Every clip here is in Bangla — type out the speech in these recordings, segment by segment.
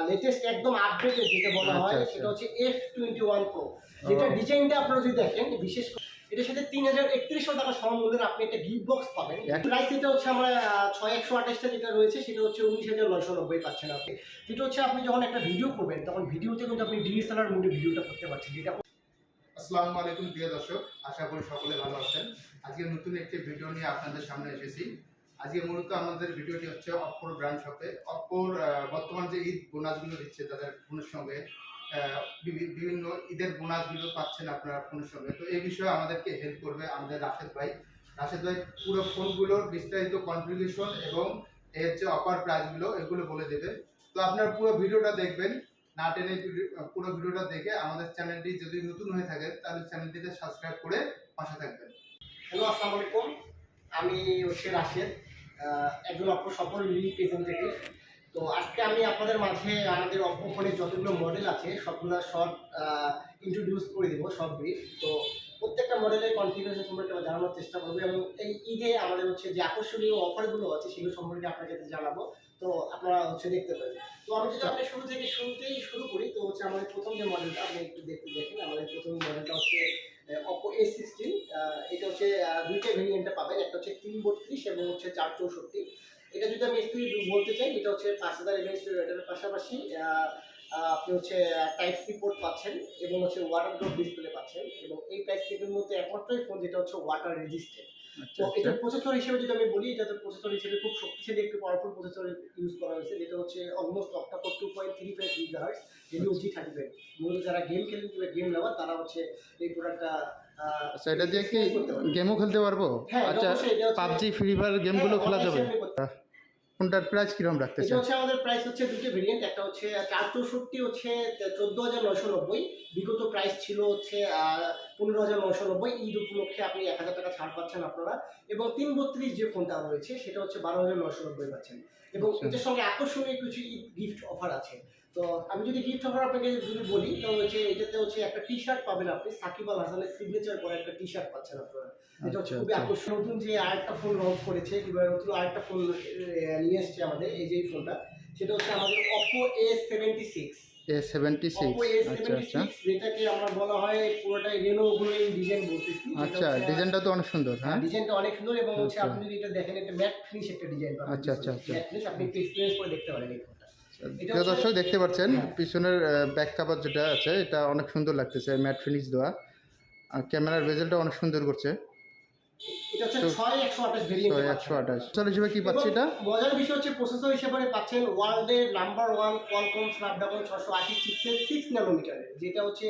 লেটেস্ট একদম আপডেটেড যেটা বলা হয় সেটা হচ্ছে F21 Pro, যেটা ডিজাইনটা আপনারা যদি দেখেন বিশেষ করে এটার সাথে 3031 টাকা সমমূল্যের আপনি একটা গিফট বক্স পাবেন। প্রাইস এটা হচ্ছে আমরা 6128টা যেটা রয়েছে সেটা হচ্ছে 19990 পাচ্ছেন আপনি। যেটা হচ্ছে আপনি যখন একটা ভিডিও করবেন তখন ভিডিওতে কিন্তু আপনি ডিএসএলআর মোডে ভিডিওটা করতে পারছেন। যেটা আসসালামু আলাইকুম প্রিয় দর্শক, আশা করি সকলে ভালো আছেন। আজকে নতুন একটি ভিডিও নিয়ে আপনাদের সামনে এসেছি। আজকে মূলত আমাদের ভিডিওটি হচ্ছে অপ্পোর ব্র্যান্ড শপে। অপ্পোর বর্তমান যে ঈদ বোনাসগুলো দিচ্ছে তাদের ফোনের সঙ্গে, বিভিন্ন ঈদের বোনাসগুলো পাচ্ছেন আপনারা ফোনের সঙ্গে। তো এই বিষয়ে আমাদেরকে হেল্প করবে আমাদের রাশেদ ভাই। পুরো ফোনগুলোর বিস্তারিত কনফিগারেশন এবং এর যে অফার প্রাইসগুলো এগুলো বলে দেবে। তো আপনারা পুরো ভিডিওটা দেখবেন, না টেনে পুরো ভিডিওটা দেখে আমাদের চ্যানেলটি যদি নতুন হয়ে থাকে তাহলে চ্যানেলটিতে সাবস্ক্রাইব করে পাশে থাকবেন। হ্যালো, আসসালামু আলাইকুম। আমি হচ্ছে রাশেদ, একজন অপ্পো সফল রিপ্রেজেন্টেটিভ। তো আজকে আমি আপনাদের মাঝে আমাদের অপ্পো ফোনের যতগুলো মডেল আছে সবগুলো শর্ট ইন্ট্রোডিউস করে দেবো, শর্ট ব্রিফ। তো প্রত্যেকটা মডেলের কনফিগারেশন সম্পর্কে আমরা জানানোর চেষ্টা করবো এবং এই ঈদে আমাদের হচ্ছে যে আকর্ষণীয় অফারগুলো আছে সেগুলো সম্পর্কে আপনাকে জানাবো। তো আপনারা হচ্ছে দেখতে পারেন। তো আমি যদি আপনি শুরুতেই শুরু করি, তো হচ্ছে আমাদের প্রথম যে মডেলটা আপনি একটু দেখেন, আমাদের প্রথম মডেলটা হচ্ছে Oppo A16। এটা হচ্ছে দুইটা ভেরিয়েন্টে পাবেন, একটা হচ্ছে 332 এবং হচ্ছে 464। এটা যদি আমি স্পিড বলতে চাই, এটা হচ্ছে 5000 mAh ব্যাটারির পাশাপাশি আপনি হচ্ছে টাইপ সি পোর্ট পাচ্ছেন এবং হচ্ছে ওয়াটার ড্রপ ডিসপ্লে পাচ্ছেন এবং এই প্রাইস সেগমেন্টের মধ্যে একমাত্রই ফোন যেটা হচ্ছে ওয়াটার রেজিস্ট্যান্ট। তো এটার প্রসেসর হিসেবে যদি আমি বলি, এটাতে প্রসেসর হিসেবে খুব শক্তিশালী একটি পাওয়ারফুল প্রসেসর ইউজ করা হয়েছে, যেটা হচ্ছে almost octa-core 2.35 GHz Helio G35। মূলত যারা গেম খেলেন কিংবা গেম লাভার তারা হচ্ছে এই প্রোডাক্টটা এটা দিয়ে কি গেমও খেলতে পারবো? আচ্ছা, পাবজি ফ্রি ফায়ার গেমগুলো খেলা যাবে? কোনটার প্রাইস কিরকম রাখতেছে? এটা হচ্ছে আমাদের প্রাইস হচ্ছে দুটো ভেরিয়েন্ট, একটা হচ্ছে 464 হচ্ছে 14990, বিগত প্রাইস ছিল হচ্ছে 15990। ঈদ উপলক্ষে আপনি 1000 টাকা ছাড় পাচ্ছেন আপনারা। এবং 332 যে ফোনটা রয়েছে সেটা হচ্ছে 12990 পাচ্ছেন এবং এটার সঙ্গে আকর্ষণীয় কিছু গিফট অফার আছে। তো আমি যদি গিফট অফার আপনাকে যদি বলি, তো হচ্ছে এটাতে হচ্ছে একটা টি শার্ট পাবেন আপনি, সাকিব আল হাসানের সিগনেচার করা একটা টি শার্ট পাচ্ছেন আপনারা। এটা হচ্ছে খুবই আকর্ষণীয়। নতুন যে আরেকটা ফোন লঞ্চ করেছে কিংবা নতুন আরেকটা ফোন নিয়ে এসছে আমাদের, এই যে ফোনটা, সেটা হচ্ছে আমাদের Oppo A76। Oppo A76 যেটাকে আমরা বলা হয় পুরোটাই রেনো গ্লোয়িং ডিজাইন বলতেছি। আচ্ছা, ডিজাইনটা তো অনেক সুন্দর। হ্যাঁ, ডিজাইনটা অনেক সুন্দর এবং হচ্ছে আপনি যদি এটা দেখেন একটা ম্যাট ফিনিশ একটা ডিজাইন পাবেন। আচ্ছা, ম্যাট ফিনিশ আপনি একটু এক্সপেরিয়েন্স করে দেখতে পারেন এই ফোনটা। প্রিয় দর্শক দেখতে পাচ্ছেন পিছনের ব্যাক কভার যেটা আছে এটা অনেক সুন্দর লাগতেছে, ম্যাট ফিনিশ দেওয়া, আর ক্যামেরার বেজেলটা অনেক সুন্দর করছে। এটা হচ্ছে 6128 ভেরিয়েন্ট, 6128 চলে হিসেবে কি পাচ্ছি? এটা মজার বিষয় হচ্ছে প্রসেসর হিসেবে পাচ্ছেন ওয়ার্ল্ডের নাম্বার 1 কোয়ালকম স্ন্যাপড্রাগন 680 চিপসেট 6 ন্যানোমিটারের, যেটা হচ্ছে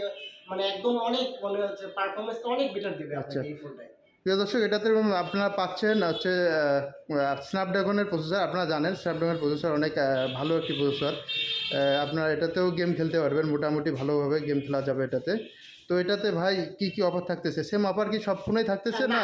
মানে একদম অনেক মনে হচ্ছে পারফরম্যান্সটা অনেক বেটার দেবে আপনাকে এই ফোনটায়। প্রিয় দর্শক, এটাতে আপনারা পাচ্ছেন হচ্ছে স্ন্যাপড্রাগনের প্রসেসর। আপনারা জানেন স্ন্যাপড্রাগনের প্রসেসর অনেক ভালো একটি প্রসেসর। আপনারা এটাতেও গেম খেলতে পারবেন, মোটামুটি ভালোভাবে গেম খেলা যাবে এটাতে। তো এটাতে ভাই কি কি অফার থাকতেছে? সেম অফার কি সব ফোনেই থাকতেছে না?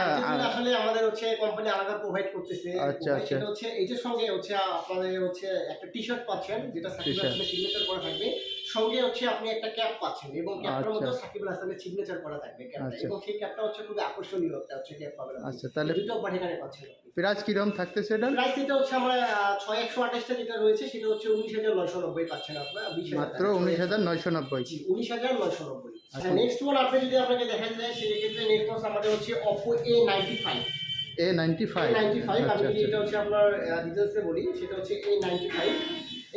আসলে আমাদের হচ্ছে কোম্পানি আলাদা প্রোভাইড করতেছে। আচ্ছা, সেটা হচ্ছে এইটার সঙ্গে হচ্ছে আপনাদের হচ্ছে একটা টি শার্ট পাচ্ছেন যেটা সাকিব আল হাসানের সিগনেচার করা থাকবে, সঙ্গে হচ্ছে আপনি একটা ক্যাপ পাচ্ছেন এবং ক্যাপটার মধ্যে সাকিব আল হাসানের সিগনেচার করা থাকবে ক্যাপটা, এবং সেই ক্যাপটা হচ্ছে খুব আকর্ষণীয় একটা হচ্ছে ক্যাপ পাবেন। আচ্ছা, তাহলে দুটো অফার এখানে পাচ্ছেন। প্রাইস কিরকম থাকতেছে? এটা প্রাইস এটা হচ্ছে আমরা 6128টা যেটা রয়েছে সেটা হচ্ছে 19990 পাচ্ছেন আপনারা। মাত্র 19990। জি, 19990। আচ্ছা, নেক্সট ওয়ান আপনি যদি আপনাকে দেখা যায় সেক্ষেত্রে নেক্সট ওয়ান আমাদের হচ্ছে Oppo A95। আমি যদি এটা হচ্ছে আপনার ডিটেলসে বলি, সেটা হচ্ছে A95।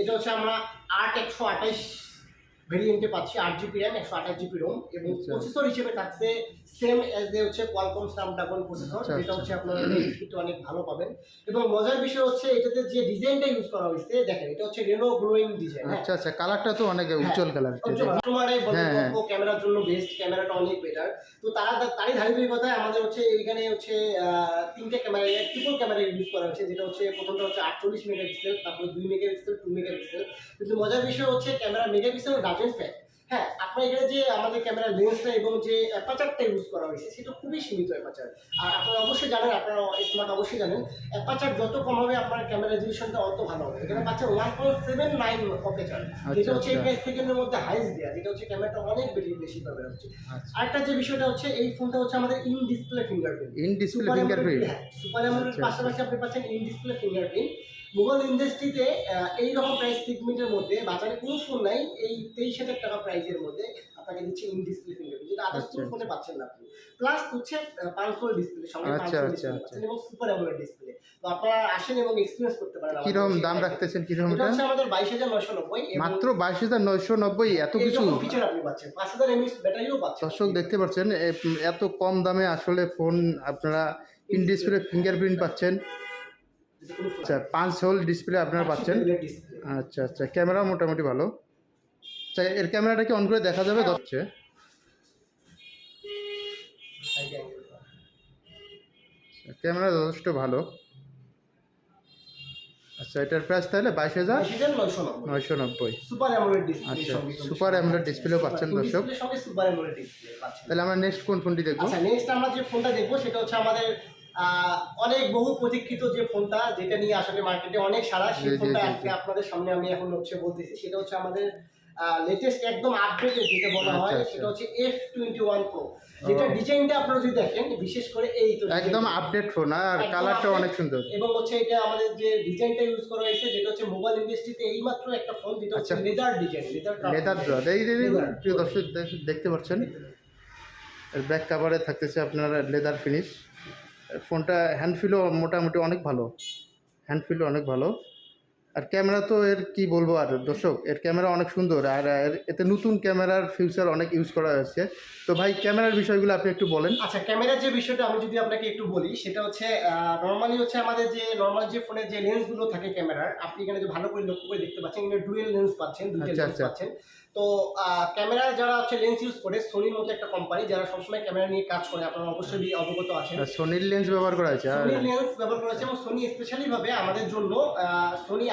এটা হচ্ছে আমরা 8128 ভেরিয়েন্টে পাচ্ছি, 8GB RAM 128GB ROM এবং প্রসেসর হিসেবে থাকছে সেম এজ এ হচ্ছে কোয়ালকম স্ন্যাপড্রাগন প্রসেসর, যেটা হচ্ছে আপনারা স্পিডটা অনেক ভালো পাবেন। এবং মজার বিষয় হচ্ছে এটাতে যে ডিজাইনটা ইউজ করা হয়েছে, দেখেন এটা হচ্ছে রেনো গ্লোয়িং ডিজাইন। আচ্ছা আচ্ছা, কালারটা তো অনেক উজ্জ্বল কালার। ক্যামেরার জন্য বেস্ট, ক্যামেরাটা অনেক বেটার। তো তারই ধারাবাহিকতায় আমাদের হচ্ছে এইখানে হচ্ছে তিনটে ক্যামেরা, ট্রিপল ক্যামেরা ইউজ করা হয়েছে, যেটা হচ্ছে প্রথমটা হচ্ছে 48 মেগাপিক্সেল, তারপরে 2 মেগাপিক্সেল, 2 মেগাপিক্সেল। কিন্তু মজার বিষয় হচ্ছে ক্যামেরা মেগাপিক্সেল ডাজেন্ট ফ্যাক্ট। হ্যাঁ, আপনার এখানে যে আমাদের ক্যামেরার লেন্সটা এবং যে অ্যাপারচারটা ইউজ করা হয়েছে সেটা খুবই সীমিত অ্যাপারচার। আর আপনারা অবশ্যই জানেন, আপনারা স্মার্ট অবশ্যই জানেন, অ্যাপারচার যত কম হবে আপনার ক্যামেরা রেজলিউশনটা অত ভালো হবে। এখানে পাচ্ছেন 1.79 অ্যাপারচার, যেটা হচ্ছে এই প্রাইস সেকেন্ডের মধ্যে হাইস্ট দেওয়া, যেটা হচ্ছে ক্যামেরাটা অনেক বেশি পাবে হচ্ছে। আরেকটা যে বিষয়টা হচ্ছে এই ফোনটা হচ্ছে আমাদের in display fingerprint. Super AMOLED পাশাপাশি আপনি পাচ্ছেন ইন ডিসপ্লে ফিঙ্গারপ্রিন্ট। মোবাইল ইন্ডাস্ট্রিতে এইরকম প্রাইস সেগমেন্টের মধ্যে বাজারে কোনো ফোন নাই এই 23,000 টাকা প্রাইসের মধ্যে আপনাকে দিচ্ছে ইন ডিসপ্লে ফিঙ্গারপ্রিন্ট, যেটা আদার্স কোনো ফোনে পাচ্ছেন না আপনি। প্লাস হচ্ছে পালসোল ডিসপ্লে, সঙ্গে পালসোল ডিসপ্লে পাচ্ছেন এবং সুপার অ্যামোলেড ডিসপ্লে। তো আপনারা আসেন এবং এক্সপেরিয়েন্স করতে পারেন। কিরকম দাম রাখতেছেন? কিরকম এটা হচ্ছে আমাদের 22,990, মাত্র 22,990, এত কিছু ফিচার আপনি পাচ্ছেন, 5000 mAh ব্যাটারিও পাচ্ছেন। দর্শক দেখতে পাচ্ছেন এত কম দামে আসলে ফোন আপনারা ইন ডিসপ্লে ফিঙ্গারপ্রিন্ট পাচ্ছেন। আচ্ছা, 5 হোল ডিসপ্লে আপনারা পাচ্ছেন। আচ্ছা আচ্ছা, ক্যামেরা মোটামুটি ভালো। আচ্ছা, এর ক্যামেরাটা কি অন করে দেখা যাবে? হচ্ছে ক্যামেরা যথেষ্ট ভালো। আচ্ছা, এটার প্রাইস তাহলে 22,990। Super AMOLED display. আচ্ছা, সুপার অ্যামোলেড ডিসপ্লেও পাচ্ছেন দর্শক। সঙ্গে সুপার অ্যামোলেড ডিসপ্লে পাচ্ছেন। তাহলে আমরা নেক্সট কোন ফোনটি দেখবো? আচ্ছা, নেক্সট আমরা যে ফোনটা দেখবো সেটা হচ্ছে আমাদের অনেক বহু প্রতীক্ষিত যে ফোনটা, যেটা নিয়ে আসলে মার্কেটে অনেক সারা, সেই ফোনটা আজকে আপনাদের সামনে আমি এখন হচ্ছে বলতেছি। সেটা হচ্ছে আমাদের লেটেস্ট একদম আপডেটেড যেটা বলা হয়, সেটা হচ্ছে F21 Pro, যেটা ডিজাইনটা আপনারা যদি দেখেন, বিশেষ করে এই তো একদম আপডেট ফোন, আর কালারটা অনেক সুন্দর। এবং হচ্ছে এটা আমাদের যে ডিজাইনটা ইউজ করা হয়েছে, যেটা হচ্ছে মোবাইল ইন্ডাস্ট্রিতে এইমাত্র একটা ফোন যেটা হচ্ছে লেদার ডিজাইন, লেদার ড্রপ। এই প্রিয় দর্শক দেখতে পাচ্ছেন, এর ব্যাক কভারে থাকতেছে আপনার লেদার ফিনিশ। ফোনটা হ্যান্ডফিলও মোটামুটি অনেক ভালো, হ্যান্ডফিলও অনেক ভালো। আর ক্যামেরা তো এর কি বলবো আর দর্শক, এর ক্যামেরা অনেক সুন্দর, আর এতে নতুন ক্যামেরার ফিউচার অনেক ইউজ করা হয়েছে। তো ভাই, ক্যামেরার বিষয়গুলো আপনি একটু বলেন। আচ্ছা, ক্যামেরার যে বিষয়টা আমি যদি আপনাকে একটু বলি, সেটা হচ্ছে নর্মালি হচ্ছে আমাদের যে নর্মাল যে ফোনের যে লেন্সগুলো থাকে ক্যামেরার, আপনি এখানে যে ভালো করে লক্ষ্য করে দেখতে পাচ্ছেন, এখানে ডুয়েল লেন্স পাচ্ছেন, দুইটা লেন্স পাচ্ছেন। তো ক্যামেরা যারা হচ্ছে লেন্স ইউজ করে, সোনির মতো একটা কোম্পানি যারা সবসময় ক্যামেরা নিয়ে কাজ করে, আপনারা অবশ্যই অবগত আছেন। সোনির লেন্স ব্যবহার করা হয়েছে, সোনির লেন্স ব্যবহার করা হয়েছে, এবং সোনি স্পেশালি ভাবে আমাদের জন্য সোনি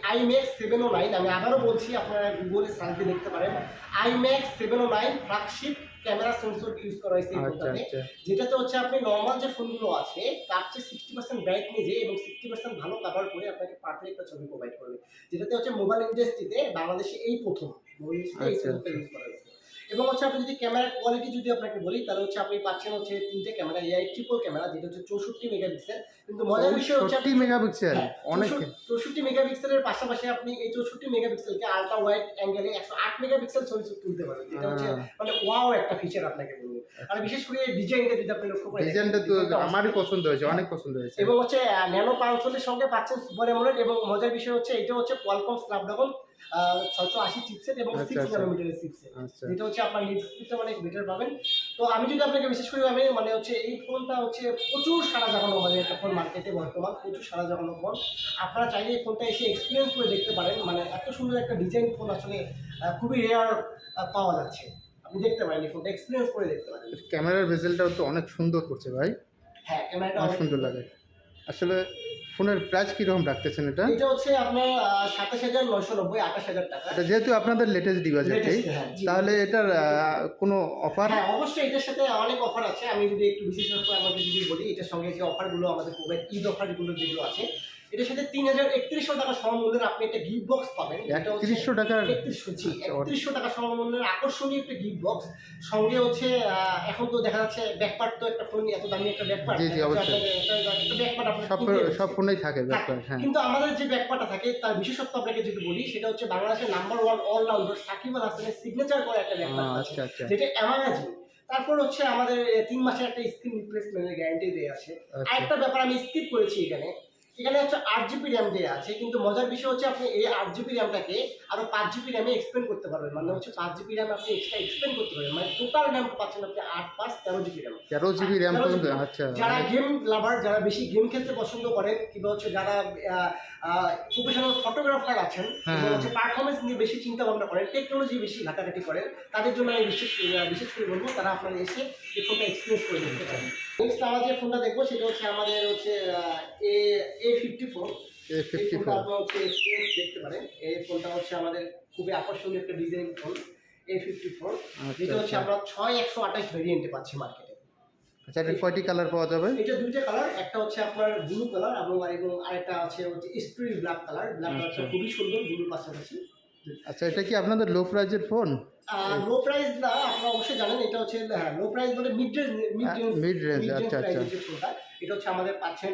আইম্যাক্স 709, আমি আবারও বলছি, আপনারা গুগলে সার্চ দিয়ে দেখতে পারেন, IMAX 709 flagship camera sensor use করা হয়েছে এই ফোনটাতে, যেটাতে হচ্ছে আপনি নর্মাল যে ফোনগুলো আছে তার চেয়ে 60% ব্রাইটনেসে এবং 60% ভালো কভার করে আপনাকে পারফেক্ট একটা ছবি প্রোভাইড করবে, যেটাতে হচ্ছে মোবাইল ইন্ডাস্ট্রিতে বাংলাদেশে এই প্রথম মোবাইল ইন্ডাস্ট্রিতে এই সেন্সরটা ইউজ করা হয়েছে। এবং হচ্ছে আপনি যদি ক্যামেরার কোয়ালিটি যদি আপনাকে বলি, তাহলে হচ্ছে আপনি পাচ্ছেন হচ্ছে 3টে ক্যামেরা, AI ট্রিপল ক্যামেরা, যেটা হচ্ছে 64 মেগাপিক্সেল। কিন্তু মজার বিষয় হচ্ছে 64 মেগাপিক্সেল, অনেক 64 মেগাপিক্সেলের পাশাপাশি আপনি এই 64 মেগাপিক্সেলকে আলট্রা ওয়াইড অ্যাঙ্গেলে 108 মেগাপিক্সেল ছবি তুলতে পারবেন, যেটা হচ্ছে মানে ওয়াও একটা ফিচার আপনাকে বলবো। আর বিশেষ করে এই ডিজাইনটা যদি আপনি লক্ষ্য করেন, ডিজাইনটা তো আমারই পছন্দ হয়েছে, অনেক পছন্দ হয়েছে। এবং হচ্ছে ন্যানো পালসের সঙ্গে পাচ্ছেন সুপার অ্যামোলেড, এবং মজার বিষয় হচ্ছে এটা হচ্ছে কোয়ালকম স্ন্যাপড্রাগন 680 চিপসেট এবং 6 ন্যানোমিটারের চিপসেট, যেটা হচ্ছে আপনার নেট স্পিডটা অনেক বেটার পাবেন। তো আমি যদি আপনাকে বিশেষ করে আমি মানে হচ্ছে এই ফোনটা হচ্ছে প্রচুর সারা জাগানো, মানে একটা ফোন মার্কেটে বর্তমান প্রচুর সারা জাগানো ফোন। আপনারা চাইলে এই ফোনটা এসে এক্সপিরিয়েন্স করে দেখতে পারেন, মানে এত সুন্দর একটা ডিজাইন ফোন আসলে খুবই রেয়ার পাওয়া যাচ্ছে। আপনি দেখতে পারেন এই ফোনটা এক্সপিরিয়েন্স করে দেখতে পারেন। ক্যামেরার বেজেলটাও তো অনেক সুন্দর করছে ভাই। হ্যাঁ, ক্যামেরাটা অনেক সুন্দর লাগে। আসলে ফোনের প্রাইস কিরকম রাখতেছেন এটা? এটা হচ্ছে আপনার 27,990, 28,000 টাকা। এটা যেহেতু আপনাদের লেটেস্ট ডিভাইস, তাহলে এটার কোনো অফার? হ্যাঁ, অবশ্যই এটার সাথে অনেক অফার আছে। আমি যদি একটু বিশেষ করে আমাকে যদি বলি, এটার সঙ্গে যে অফারগুলো আমাদের প্রোভাইড, ঈদ অফারগুলো যেগুলো আছে, এটার সাথে 3100 টাকা সমমূল্যের আপনি একটা গিফট বক্স পাবেন। 3100 টাকা? 3100 টাকা সমমূল্যের আকর্ষণীয় একটা গিফট বক্স। সঙ্গে হচ্ছে এখন তো দেখা যাচ্ছে ব্যাকপার্ট, তো একটা ফোন এত দামি একটা ব্যাকপার্ট, জি অবশ্যই সব ফোনেই থাকে ব্যাকপার্ট। হ্যাঁ, কিন্তু আমাদের যে ব্যাকপার্টটা থাকে তার বিশেষত্ব আপনাকে যদি বলি, সেটা হচ্ছে বাংলাদেশের নাম্বার 1 অলরাউন্ডার সাকিব আল হাসানের সিগনেচার করা একটা ব্যাকপার্ট আছে, যেটা অ্যামাজিং। তারপর হচ্ছে আমাদের 3 মাসের একটা স্ক্রিন রিপ্লেসমেন্টের গ্যারান্টি দেওয়া আছে। আরেকটা ব্যাপার আমি স্কিপ করেছি, এখানে হচ্ছে 8GB র্যাম দেওয়া আছে, কিন্তু মজার বিষয় হচ্ছে আপনি এই 8GB র্যামটাকে আরো 5GB র্যামে এক্সপেন্ড করতে পারবেন, মানে হচ্ছে 5GB র্যাম আপনি এক্সট্রা এক্সপেন্ড করতে পারবেন, মানে টোটাল র্যাম পাচ্ছেন আপনি 8+13GB র্যাম। 13GB র্যাম পর্যন্ত? আচ্ছা, যারা গেম লাভার, যারা বেশি গেম খেলতে পছন্দ করেন, কিংবা হচ্ছে যারা প্রফেশনাল ফটোগ্রাফার আছেন, এবং হচ্ছে পারফরমেন্স নিয়ে বেশি চিন্তা ভাবনা করেন, টেকনোলজি বেশি ঘাটাঘাটি করেন, তাদের জন্য আমি বিশেষ করে বলবো তারা আপনারা এসে এই ফোনটা এক্সপিরিয়েন্স করে দেখতে পারেন। নেক্সট আমরা যে ফোনটা দেখবো সেটা হচ্ছে আমাদের হচ্ছে A54। আপনারা হচ্ছে এক্সপিরিয়েন্স দেখতে পারেন। এই ফোনটা হচ্ছে আমাদের খুবই আকর্ষণীয় একটা ডিজাইন ফোন, A54, যেটা হচ্ছে আমরা 6128 ভেরিয়েন্টে পাচ্ছি মার্কেটে। আচ্ছা, এটা কয়টি কালার পাওয়া যাবে? এটা দুইটা কালার, একটা হচ্ছে আপনার ব্লু কালার এবং আরেকটা আছে হচ্ছে স্ট্রি ব্ল্যাক কালার। ব্ল্যাক কালারটা খুবই সুন্দর ব্লুর পাশাপাশি। আচ্ছা, এটা কি আপনাদের লো প্রাইজের ফোন? লো প্রাইস না, আপনারা অবশ্যই জানেন এটা হচ্ছে হ্যাঁ লো প্রাইস বলে মিড রেঞ্জ মিড রেঞ্জ, আচ্ছা আচ্ছা। প্রাইসের যে ফোনটা এটা হচ্ছে আমাদের পাচ্ছেন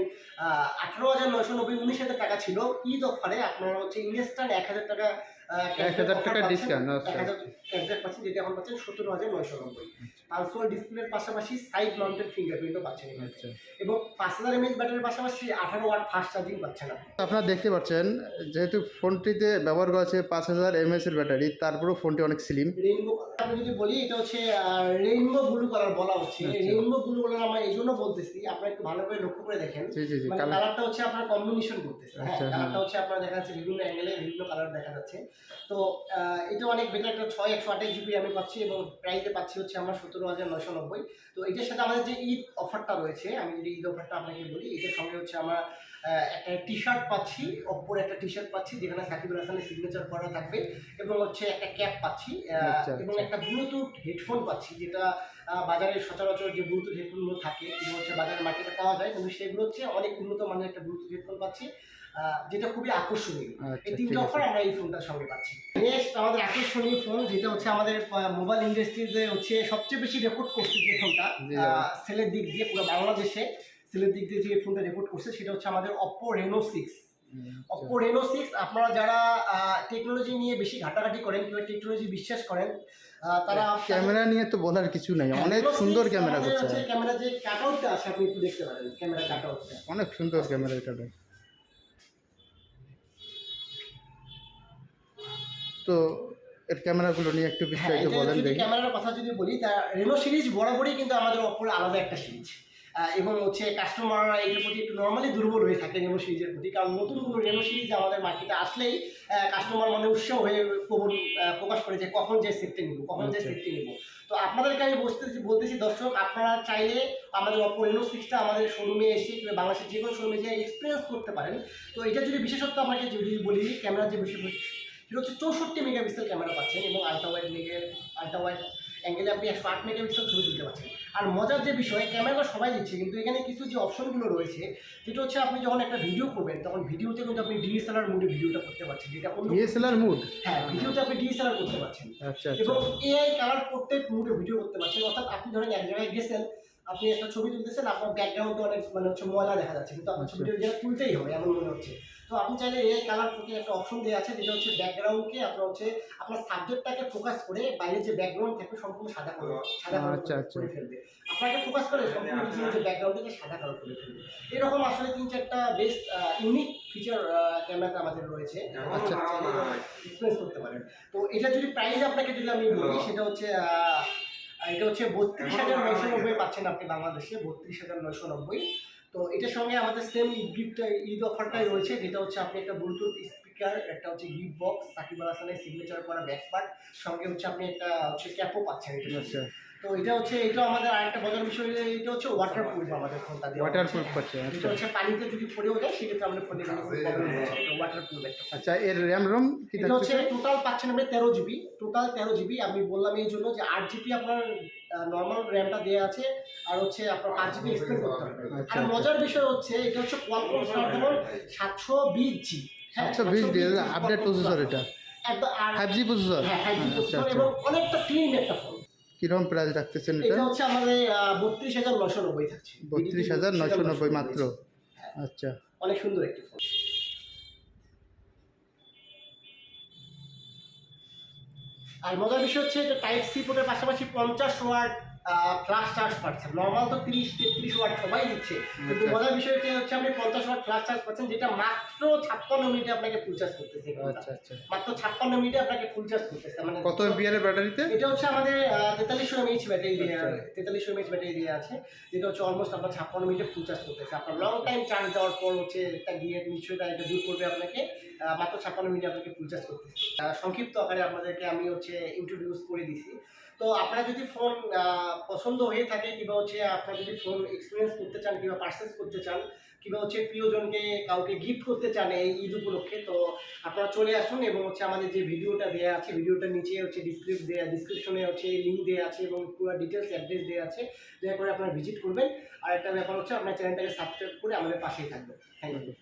18,990 19,000 টাকা ছিল ঈদ অফারে আপনারা হচ্ছে ইনস্ট্যান্ট 1,000 টাকা 1,000 টাকা ডিসকাউন্ট, আচ্ছা। 1,000 ক্যাশব্যাক পাচ্ছেন, যেটা এখন পাচ্ছেন 17,990। পালসোয়াল ডিসপ্লের পাশাপাশি সাইড মাউন্টেড ফিঙ্গারপ্রিন্টও পাচ্ছেন এখানে। আচ্ছা, এবং 5000 mAh ব্যাটারির পাশাপাশি 18 ওয়াট ফাস্ট চার্জিং পাচ্ছেন আপনি। আপনারা দেখতে পাচ্ছেন যেহেতু ফোনটিতে ব্যবহার করা আছে 5000 mAh এর ব্যাটারি, তারপরেও ফোনটি অনেক স্লিম। রেইনবো কালার আমি যদি বলি এটা হচ্ছে রেইনবো ব্লু কালার বলা হচ্ছে। আচ্ছা। রেইনবো ব্লু কালার আমরা এই জন্য বলতেছি, আপনারা একটু ভালো করে লক্ষ্য করে দেখেন। জি জি জি, মানে কালার। কালারটা হচ্ছে আপনার কম্বিনেশন করতেছে, হ্যাঁ আচ্ছা, কালারটা হ্যাঁ। হচ্ছে আপনার দেখা যাচ্ছে বিভিন্ন অ্যাঙ্গেলে বিভিন্ন কালার দেখা যাচ্ছে। তো এটা অনেক বেটার, একটা 6 128 GB আমি পাচ্ছি এবং প্রাইসে পাচ্ছি হচ্ছে আমরা 17,990। তো এটার সাথে আমাদের যে ঈদ অফারটা রয়েছে, আমি যদি ঈদ অফারটা আপনাকে বলি, এটার সঙ্গে হচ্ছে আমরা একটা টি শার্ট পাচ্ছি, অপ্পোর একটা টি শার্ট পাচ্ছি যেখানে সাকিব আল হাসানের সিগনেচার করা থাকবে, এবং হচ্ছে একটা ক্যাপ পাচ্ছি, আচ্ছা, এবং আচ্ছা। একটা ব্লুটুথ হেডফোন পাচ্ছি, যেটা বাজারে সচরাচর যে ব্লুটুথ হেডফোনগুলো থাকে এগুলো হচ্ছে বাজারে মার্কেটে পাওয়া যায়, কিন্তু সেগুলো হচ্ছে অনেক উন্নত মানের একটা ব্লুটুথ হেডফোন পাচ্ছি, যেটা খুবই আকর্ষণীয়। আচ্ছা, এই ঠিক তিনটা আছে। অফার আমরা এই ফোনটার সঙ্গে পাচ্ছি। নেক্সট আমাদের আকর্ষণীয় ফোন, যেটা হচ্ছে আমাদের মোবাইল ইন্ডাস্ট্রিতে হচ্ছে সবচেয়ে বেশি রেকর্ড করছে যে ফোনটা জি, সেলের দিক দিয়ে, পুরো বাংলাদেশে সেলের দিক দিয়ে যে ফোনটা রেকর্ড করছে সেটা হচ্ছে আমাদের Oppo Reno 6। Oppo Reno 6 আপনারা যারা টেকনোলজি নিয়ে বেশি ঘাটাঘাটি করেন কিংবা টেকনোলজি বিশ্বাস করেন, তারা ক্যামেরা নিয়ে তো বলার কিছু নাই, অনেক Reno 6 সুন্দর ক্যামেরা আমাদের করছে, হচ্ছে ক্যামেরা যে কাটআউটটা আছে আপনি একটু দেখতে পারেন, ক্যামেরা কাটআউটটা অনেক সুন্দর ক্যামেরা এটা। তো এর ক্যামেরাগুলো নিয়ে একটু বিস্তারিত বলেন দেখি। ক্যামেরার কথা যদি বলি, তা রেনো সিরিজ বরাবরই কিন্তু আমাদের অপর আলাদা একটা সিরিজ, এবং হচ্ছে কাস্টমাররা এটার প্রতি একটু নর্মালি দুর্বল হয়ে থাকে রেনো সিরিজের প্রতি, কারণ নতুন কোনো রেনো সিরিজ আমাদের মার্কেটে আসলেই কাস্টমার মানে উৎসাহ হয়ে প্রকাশ করে যে কখন যে সেটটি নিব, কখন যে সেটটি নিব। তো আপনাদেরকে আমি বলতেছি দর্শক, আপনারা চাইলে আমাদের অপো রেনো 6টা আমাদের শোরুমে এসে কিংবা বাংলাদেশের যে কোনো শোরুমে যে এক্সপিরিয়েন্স করতে পারেন। তো এটা যদি বিশেষত্ব আপনাকে যদি বলি, ক্যামেরা যে বেশি এটা হচ্ছে 64 মেগাপিক্সেল ক্যামেরা পাচ্ছেন এবং আল্ট্রা ওয়াইড অ্যাঙ্গেলে আপনি 108 মেগাপিক্সেল ছবি তুলতে পারছেন। আর মজার যে বিষয়, ক্যামেরা সবাই দিচ্ছে, কিন্তু এখানে কিছু যে অপশনগুলো রয়েছে, যেটা হচ্ছে আপনি যখন একটা ভিডিও করবেন তখন ভিডিওতে কিন্তু আপনি ডিএসএলআর মোডে ভিডিওটা করতে পারছেন, যেটা ডিএসএলআর মুড, হ্যাঁ ভিডিওতে আপনি ডিএসএলআর করতে পারছেন। আচ্ছা আচ্ছা। এবং এআই কালার পোর্ট্রেট মোডে ভিডিও করতে পারছেন, অর্থাৎ আপনি ধরেন এক জায়গায় গেছেন, আপনি একটা ছবি তুলতেছেন, আপনার ব্যাকগ্রাউন্ডে অনেক মানে হচ্ছে ময়লা দেখা যাচ্ছে, কিন্তু আপনার ছবিটা ওই জায়গায় তুলতেই হবে এমন মনে হচ্ছে। তো আপনি চাইলে এআই কালার পোর্টে একটা অপশন দেওয়া আছে, যেটা হচ্ছে ব্যাকগ্রাউন্ডকে আপনার হচ্ছে আপনার সাবজেক্টটাকে ফোকাস করে বাইরের যে ব্যাকগ্রাউন্ড থাকবে সম্পূর্ণ সাদা করে আচ্ছা, আচ্ছা। করে ফেলবে, আপনাকে ফোকাস করে সম্পূর্ণ যে ব্যাকগ্রাউন্ডটাকে সাদা কালার করে ফেলবে। এরকম আসলে 3-4টা বেস্ট ইউনিক ফিচার ক্যামেরাতে আমাদের রয়েছে, আচ্ছা। এক্সপ্রেস করতে পারেন। তো এটা যদি প্রাইস আপনাকে যদি আমি বলি, সেটা হচ্ছে এটা হচ্ছে 32,990 পাচ্ছেন আপনি বাংলাদেশে, 32,990। তো এটার সঙ্গে আমাদের সেম ঈদ অফারটাই রয়েছে, যেটা হচ্ছে আপনি একটা ব্লুটুথ স্পিকার, একটা হচ্ছে গিফট বক্স, সাকিব আল হাসানের সিগনেচার করা ব্যাকপার্ট, সঙ্গে হচ্ছে আপনি একটা হচ্ছে ক্যাপও পাচ্ছেন এটা। আচ্ছা। তো এটা হচ্ছে এটা আমাদের আরেকটা মজার বিষয়, এটা হচ্ছে ওয়াটারপ্রুফ আমাদের ফোনটা দিয়ে, ওয়াটারপ্রুফ পাচ্ছে, এটা আচ্ছা হচ্ছে পানিতে যদি পড়েও যায় সেক্ষেত্রে আমাদের ফোনে কোনো প্রবলেম হচ্ছে না, ওয়াটারপ্রুফ একটা। আচ্ছা, এর র্যাম রম কি এটা হচ্ছে থাকছে? টোটাল পাচ্ছেন আপনি 13 জিবি, টোটাল 13 জিবি। আমি বললাম এই জন্য যে 8 জিবি আপনার নর্মাল র্যামটা দেওয়া আছে, আর হচ্ছে আপনার 5 জিবি এক্সটেন্ড করতে হবে। আচ্ছা, আর আচ্ছা। মজার বিষয় হচ্ছে এটা হচ্ছে কোয়ালকম স্ন্যাপড্রাগন 720G, হ্যাঁ 720 আপডেট প্রসেসর, এটা একদম 5G প্রসেসর। হ্যাঁ 5G আচ্ছা প্রসেসর আচ্ছা। এবং অনেকটা স্লিম একটা ফোন। কিরকম প্রাইস রাখতেছেন এটা? এটা হচ্ছে আমাদের 32,990 থাকছে, 32,990 মাত্র। আচ্ছা। অনেক সুন্দর একটি ফোন। আর মজার বিষয় হচ্ছে এটা টাইপ সি পোর্টের পাশাপাশি 50 ওয়াট ফ্লাশ চার্জ পাচ্ছেন। নর্মাল তো 30-33 ওয়াট সবাই দিচ্ছে, কিন্তু মজার বিষয় হচ্ছে আপনি 50 ওয়াট ফ্লাশ চার্জ পাচ্ছেন, যেটা মাত্র 56 মিনিটে আপনাকে ফুল চার্জ করতেছে। আচ্ছা আচ্ছা। মাত্র 56 মিনিটে আপনাকে ফুল চার্জ করতেছে। মানে কত এমপিআর এর ব্যাটারিতে? এটা হচ্ছে আমাদের 4300 mAh ব্যাটারি দিয়ে 4300 mAh ব্যাটারি দিয়ে আছে, যেটা হচ্ছে অলমোস্ট আপনার 56 মিনিটে ফুল চার্জ করতেছে। আপনার লং টাইম চার্জ দেওয়ার পর হচ্ছে একটা গিয়ে নিশ্চয়ই এটা দূর করবে আপনাকে, মাত্র 56 মিনিটে আপনাকে ফুল চার্জ করতেছে। সংক্ষিপ্ত আকারে আপনাদেরকে আমি হচ্ছে ইন্ট্রোডিউস করে দিছি। তো আপনার যদি ফোন পছন্দ হয়ে থাকে কিংবা হচ্ছে আপনার যদি ফোন এক্সপিরিয়েন্স করতে চান কিংবা পারচেস করতে চান কিংবা হচ্ছে প্রিয়জনকে কাউকে গিফট করতে চান এই ঈদ উপলক্ষে, তো আপনারা চলে আসুন এবং হচ্ছে আমাদের যে ভিডিওটা দেওয়া আছে, ভিডিওটার নিচে হচ্ছে ডিসক্রিপশনে হচ্ছে লিঙ্ক দেওয়া আছে এবং পুরো ডিটেলস অ্যাড্রেস দেওয়া আছে, দয়া করে আপনারা ভিজিট করবেন। আর একটা ব্যাপার হচ্ছে আপনার চ্যানেলটাকে সাবস্ক্রাইব করে আমাদের পাশেই থাকবেন। Thank you.